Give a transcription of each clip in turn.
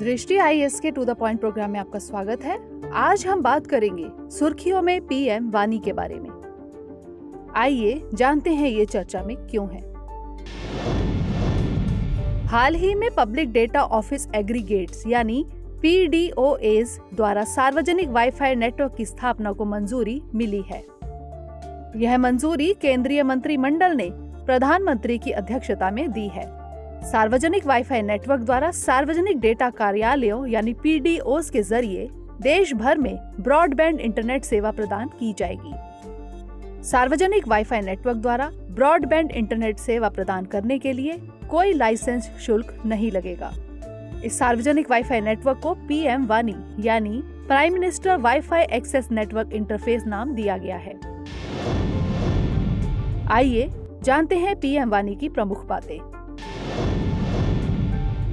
दृष्टि आईएएस के to the point programme में आपका स्वागत है। आज हम बात करेंगे सुर्खियों में पीएम वानी के बारे में। आइए जानते हैं ये चर्चा में क्यों है। हाल ही में पब्लिक डेटा ऑफिस एग्रीगेट्स यानी PDOAs द्वारा सार्वजनिक वाईफाई नेटवर्क की स्थापना को मंजूरी मिली है। यह मंजूरी केंद्रीय मंत्रिमंडल ने प्रधानमंत्री की अध्यक्षता में दी है। सार्वजनिक वाईफाई नेटवर्क द्वारा सार्वजनिक डेटा कार्यालयों यानी PDOs के जरिए देश भर में ब्रॉडबैंड इंटरनेट सेवा प्रदान की जाएगी। सार्वजनिक वाईफाई नेटवर्क द्वारा ब्रॉडबैंड इंटरनेट सेवा प्रदान करने के लिए कोई लाइसेंस शुल्क नहीं लगेगा। इस सार्वजनिक वाईफाई नेटवर्क को PM वानी यानी prime minister wifi access network interface नाम दिया गया है। आइए जानते हैं PM वानी की प्रमुख बातें।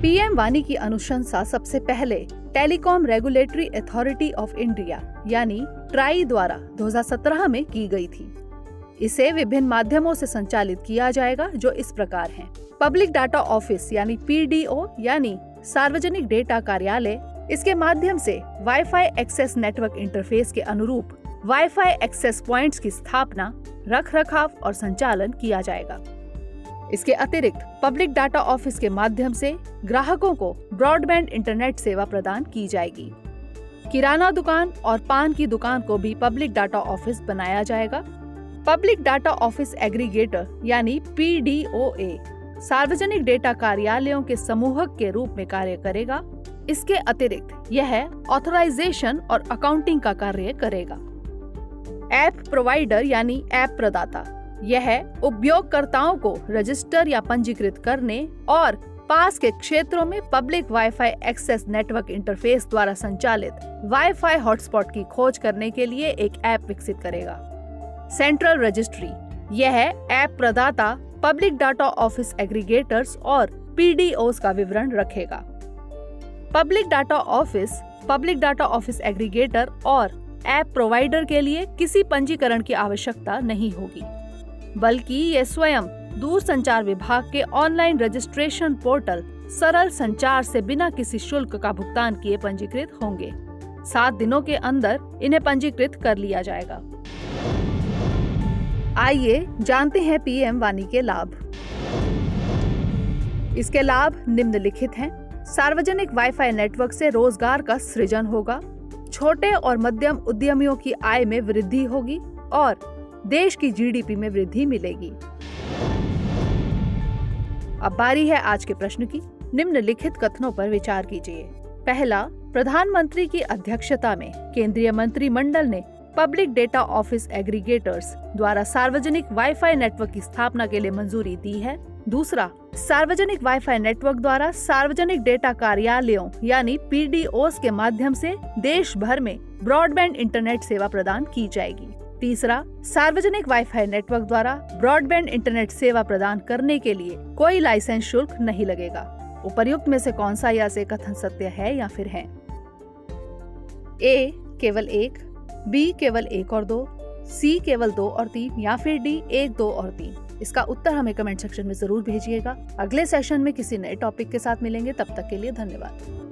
PM वानी की अनुशंसा सबसे पहले telecom regulatory authority of India यानी ट्राई द्वारा 2017 में की गई थी। इसे विभिन्न माध्यमों से संचालित किया जाएगा जो इस प्रकार हैं। पब्लिक डाटा ऑफिस यानी PDO यानी सार्वजनिक डेटा कार्यालय, इसके माध्यम से वाईफाई एक्सेस नेटवर्क इंटरफेस के अनुरूप वाईफाई एक्सेस पॉइंट्स की स्थापना, रखरखाव और संचालन किया जाएगा। इसके अतिरिक्त पब्लिक डाटा ऑफिस के माध्यम से ग्राहकों को ब्रॉडबैंड इंटरनेट सेवा प्रदान की जाएगी। किराना दुकान और पान की दुकान को भी पब्लिक डाटा ऑफिस बनाया जाएगा। पब्लिक डाटा ऑफिस एग्रीगेटर यानी PDOA सार्वजनिक डेटा कार्यालयों के समूहक के रूप में कार्य करेगा। इसके अतिरिक्त यह ऑथराइजेशन और अकाउंटिंग का कार्य करेगा। ऐप प्रोवाइडर यानी ऐप प्रदाता, यह उपयोगकर्ताओं को रजिस्टर या पंजीकृत करने और पास के क्षेत्रों में public wifi access network interface द्वारा संचालित वाईफाई हॉटस्पॉट की खोज करने के लिए एक ऐप विकसित करेगा। सेंट्रल रजिस्ट्री, यह ऐप प्रदाता पब्लिक डाटा ऑफिस एग्रीगेटर्स और PDOs का विवरण रखेगा। पब्लिक डाटा ऑफिस एग्रीगेटर और ऐप प्रोवाइडर के लिए किसी पंजीकरण की आवश्यकता नहीं होगी, बल्कि ये स्वयं दूरसंचार विभाग के ऑनलाइन रजिस्ट्रेशन पोर्टल सरल संचार से बिना किसी शुल्क का भुगतान किए पंजीकृत होंगे। 7 दिनों के अंदर इन्हें पंजीकृत कर लिया जाएगा। आइए जानते हैं PM वानी के लाभ। इसके लाभ निम्नलिखित हैं। सार्वजनिक वाईफाई नेटवर्क से रोजगार का सृजन होगा, छोटे और मध्यम उद्यमियों की आय में वृद्धि होगी और देश की GDP में वृद्धि मिलेगी। अब बारी है आज के प्रश्न की। निम्नलिखित कथनों पर विचार कीजिए। पहला, प्रधानमंत्री की अध्यक्षता में केंद्रीय मंत्रिमंडल ने पब्लिक डेटा ऑफिस एग्रीगेटर्स द्वारा सार्वजनिक वाईफाई नेटवर्क की स्थापना के लिए मंजूरी दी है। दूसरा, सार्वजनिक वाईफाई नेटवर्क द्वारा सार्वजनिक डेटा कार्यालयों यानी PDOs के माध्यम से देश भर में ब्रॉडबैंड इंटरनेट सेवा प्रदान की जाएगी। तीसरा, सार्वजनिक वाईफाई नेटवर्क द्वारा ब्रॉडबैंड इंटरनेट सेवा प्रदान करने के लिए कोई लाइसेंस शुल्क नहीं लगेगा। उपर्युक्त में से कौन सा या से कथन सत्य है या फिर है? A केवल 1, B केवल 1 और 2, C केवल 2 और 3 या फिर D 1, 2 और 3। इसका उत्तर हमें कमेंट सेक्शन में जरूर भेजिएगा। अगले सेशन में किसी नए टॉपिक के साथ मिलेंगे। तब तक के लिए धन्यवाद।